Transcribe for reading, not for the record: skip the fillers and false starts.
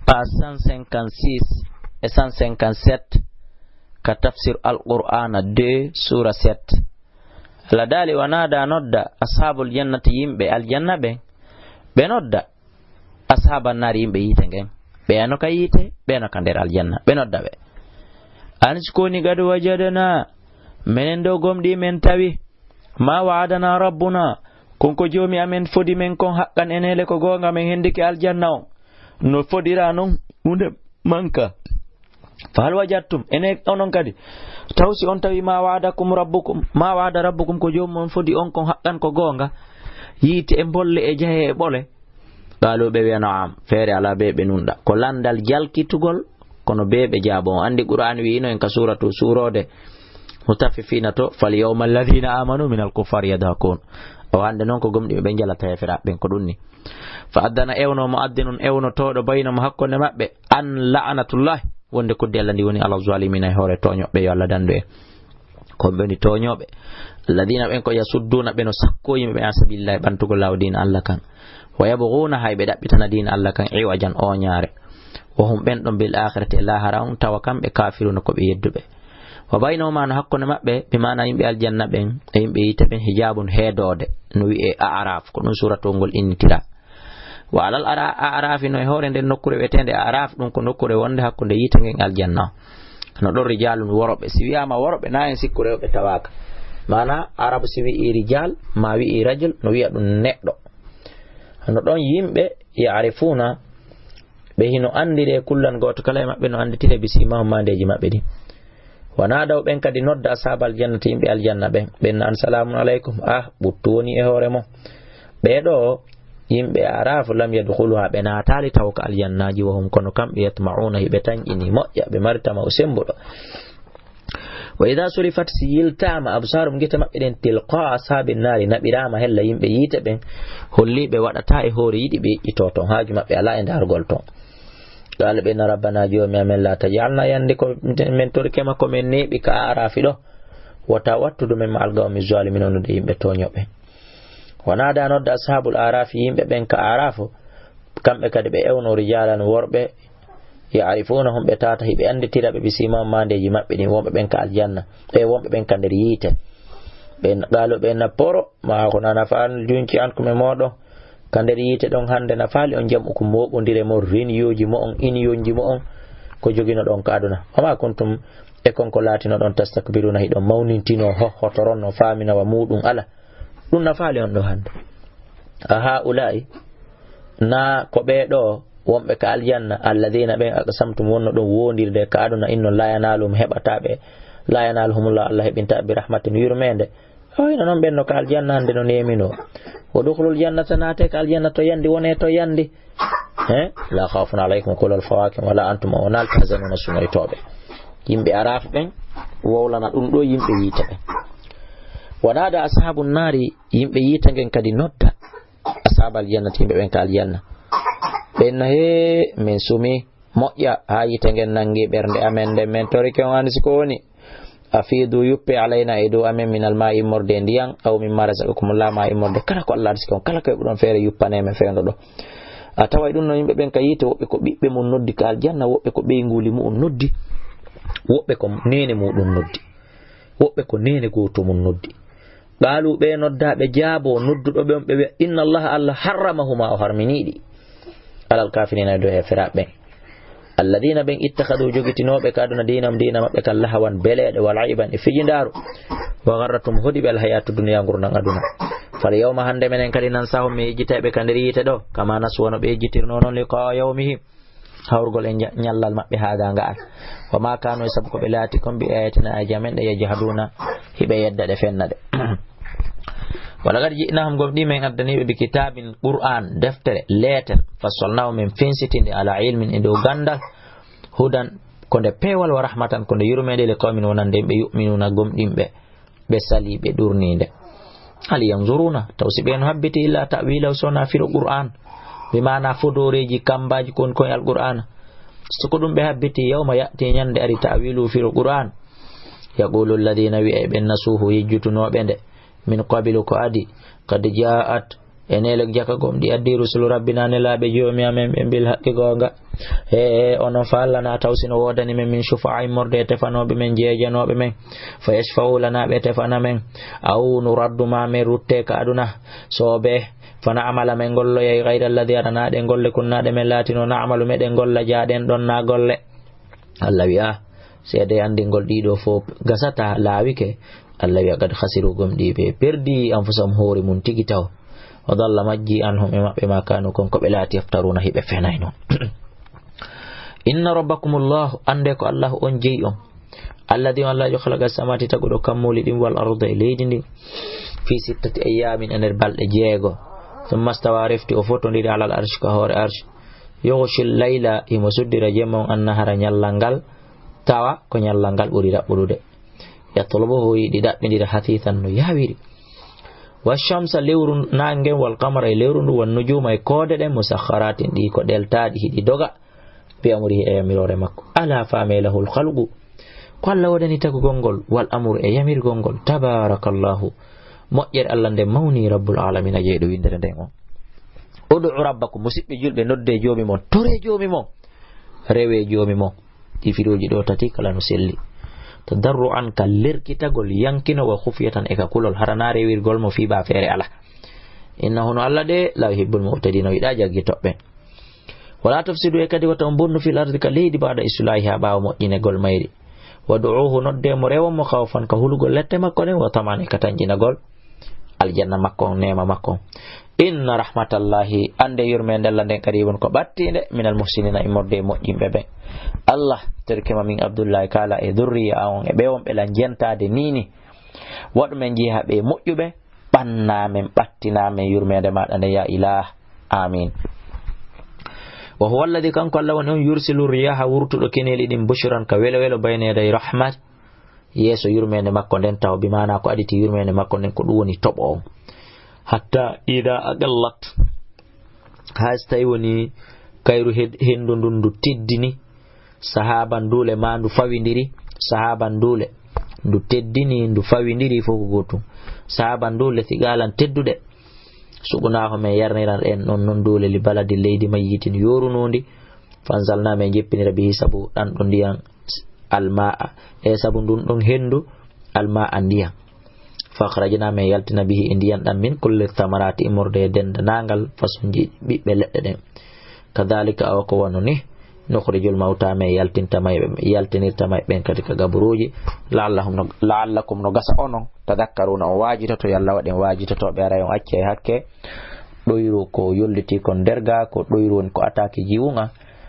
page 156 et 157 ka tafsir al-Qur'an 2 sura 7 la dali wanada nodda ashabul jannati yimbe aljanna be nodda ashaban nar yimbe yite ngen be no kayite be no kander aljanna be nodda be anskoni gadu wajadana menen do gomdi men tawi ma wa'adana rabbuna konko jomi amen fodi men kon hakkan enele ko gonga men hendiki aljanna on no fodira non hunde manka fal wajattum ene onon kadi tawsi on tawi ma wa'ada rabbukum ko jomon fodi on kon hakkan ko gonga yite e bolle e jahe e bole qalu be na'am fere ala be nunda ko landal jalkitugol kono be jaabo andi qur'an wi ino en ka surode mutaffifina to fal yawmal ladhina amanu min al-kuffar yadhakun o hande non ko gomdi be jalata hefera ben ko dunni fa adana ewno muaddinun ewno todo baynam hakkonde mabbe an la'natullah wonde ko de Allah ndi woni ala zalimina hore toñobe yo Allah dando en ko beni toñobe alladina ben ko yasudduna beno sakko yimbe asabillahi bantugo lawdin Allah kan wa yabghuna haybe dabbitana din Allah kan iwajan o nyaare wa hum ben don bil akhirati la haram tawakam be kafiruna ko be yeddube wa baynahuma an hakkunde mabbe be mana yimbe aljanna ben e yimbe yite ben hijabun hedode no wi e a'raf ko dum surato ngol innitira wa alal a'raf no hore den nokkure wetende a'raf dum ko nokkure wonde hakkunde yite ngen aljanna no do rijalun worobe si wi'ama worobe na en sikku rewbe tawaka mana arab si wi rijal ma wi rajul no wi'a dum neddo no don yimbe ya'rifuna be hino andire kullan goto kala mabbe no anditire bisima mandeji mabbe di wana daw ben kadi nodda ashabal jannati yimbe aljanna ben assalamu alaikum buttu woni e hore mo be do yimbe arafu lam yadkhuluha bena tali tawka aljannaji wa hum kono kambe yatma'una hibe tanjini moƴƴa be martama o sembudo wa idha surifat siyiltama absarum gita mabbe den tilqa ashabin nari nabirama hella yimbe yite ben hollibe wadata e hore yidi be itoton haaju mabbe ala e dargol ton قال بنا ربنا جوم من لا تجعلنا يندكو من تركي ما كومن نيبي كعرافي دو وتوتد من القوم الظالمين ندي يمبه تونيوبه ونادى نود اصحاب الاعراف يمبه بن كعرافو كم بكد be ewno rijalan worbe ya'rifunahum betata hibe andi tirabe bisima mandeji mabbe ni wombe ben ka aljanna e wombe ben kander yite ben galo ben naporo ma ko nana fal junki an ko me modo kander yite don hande na faali on jamu ko mobondire mo reniyoji mo on iniyonji mo on ko jogino don ka aduna ama kontum e konko latino don tastakbiruna hidon mawnintino hotoron no famina wa mudum ala dun na faali on do hande aha ulai na ko be do wombe ka aljanna alladheena be aqsamtum wonno don wondirde ka aduna inno la yanalum hebatabe la yanalhumullah Allah hebinta bi rahmatin yurmende ayno non benno ka aljanna hande no nemino ودخلوا الجنة ناتك الجنة يندي ونيتو يندي لا خوف عليكم كل الفواكه ولا أنتم ونال تحزنون سنة توبة يمبي عراف بين وولانا دو يمبي يتبه ونادى أصحاب النار يمبي يتنجن كدي نودة أصحاب الجنة يمبي بين كالجنة بين هي من سومي مؤيا هاي تنجن ننجي برند أمن من توريك وانسكوني afidu yuppe alayna edo amen min alma'i morde ndiyam aw min marazakum la ma'i morde kala ko Allah riskon kala ko don fere yuppane men fendo do ataway dun no yimbe ben kayite wobbe ko bibbe mun noddi ka aljanna wobbe ko be nguli mu noddi wobbe ko nene mudum noddi wobbe ko nene goto mun noddi balu be noddabe jaabo noddudo be inna Allah harramahuma wa harminidi alal kafirina do hefira ben alladheena ben ittakhadhu jogitinobe kaduna dinam mabbe kallahawan belede wal aiban fijindaru wa gharratum hudi bil hayatu dunya ngurnan aduna fal yawma hande menen kadi nan saho me jitabe kandirite do kama nas wono be jitirno non liqa yawmihi hawrgol en nyallal mabbe haga ngal wa ma kanu sabko belati kom bi ayatina ajamen de yajhaduna hibe yedda de fennade ولقد جئناهم قبل من أدني بكتاب القرآن دفتر letter فصلناه من فنستين على علم إندو غندل هدى كند بيوال ورحمة كند يرمي لقوم ونندم بيؤمنون قم بسالي بدورني هل ينظرون توسبين هبتي إلا تأويل وسنا في القرآن بمعنى فدوريجي كمباج كون كون القرآن سكدون بهبتي يوم يأتي يند أري تأويل في القرآن يقول الذين بنسوه يجتنوا بند من قبل كأدي قد جاءت enelek jaka gom di addi rusul rabbina ne laabe joomi amen be bil haqqi gonga onon faalla na tawsino wodani men min shufa'i morde tefanobe men jeejanobe men fa yashfa'u lana be tefana men aw nuraddu ma men rutte ka aduna sobe fana amala men gollo yai ghayra alladhi arana de golle kunna de men latino na amalu meden golla jaaden don na golle Allah wi'a seede andi gol dido fo gasata laawike Allah wi'a gad khasiru gomdi be perdi anfusam hore mun tigi taw wadalla majji anhum mabbe ma kanu kon ko be laati yaftaruna hibe fenay non inna rabbakumullah ande ko Allah on jeyi on alladhi wallahi khalaqa samawati tagudo kammuli dim wal arda leydindi fi sittati ayamin ener balde jeego thumma stawa rifti o fotondiri ala al arsh ka hore arsh yughshil layla imusuddira jemon annahara nyallangal tawa ko nyallangal buri rabbude yatlubuhu yidi dabbindira hatithan no yawiri washamsa lewrun nangen wal qamara lewrun wan nujuma kode de musakharatin di ko deltaadi hidi doga bi amri e yamirore makko ala famelahu al khalqu qalla wadani tagu gongol wal amru e yamir gongol tabarakallahu mo'yer Allah de mawni rabbul alamin jeedo windere den on ud'u rabbakum musibbe julbe nodde joomi mon tore joomi mon rewe joomi mon di firoji do tati kala no selli tadarruan kalir kita gol yankino wa khufiyatan e ka kulol haranare wirgol mo fi ba fere ala innahu alla de la yuhibbul mu'tadin ida jaggi tobbe wala tafsidu e kadi wata bonno fil ardi kalidi bada islahiha baawo mo ine gol mayri wad'uhu nodde mo rewo mo khawfan ka hulugol lette makko ne wa tamani katanjina gol aljanna makko nema makko inna rahmatallahi ande yurmende Allah den karibun ko battinde minal muhsinina imorde mojjimbe be Allah terkema min Abdullah kala e dhurriya on e be won be lan jentade nini wadu men jiha be mojjube banna men battina men yurmende ma dan ya ilah amin wa huwa alladhi kan qalla wa yursilu riyaha wurtudo keneli dim bushran ka welo welo bayne day rahmat yeso yurmende makko den taw bi mana ko aditi yurmende makko den ko duwoni tobo hatta ida agallat hastay woni kayru hendu ndundu teddini sahaban dule ma ndu fawindiri sahaban dule ndu teddini ndu fawindiri foko gotum sahaban dule tigalan teddude suguna ko me yarniran en non dule li baladi leydi mayitin yorunondi fanzalna me jeppinira bi sabu dan don diyan almaa e sabu dun don hendu almaa ndiyan fakhrajna me yaltina bihi indiyan dam min kulli thamarati imurde dendangal fasunji bibbe ledde den kadhalika aw ko wononi nukhrijul mauta me yaltinirta may ben kadi ka gaburuji la'allakum no gasa onon tadakkaruna o wajita to yalla waden wajita to be rayon acce hakke doyru ko yolliti kon derga ko doyru ko ataki jiwunga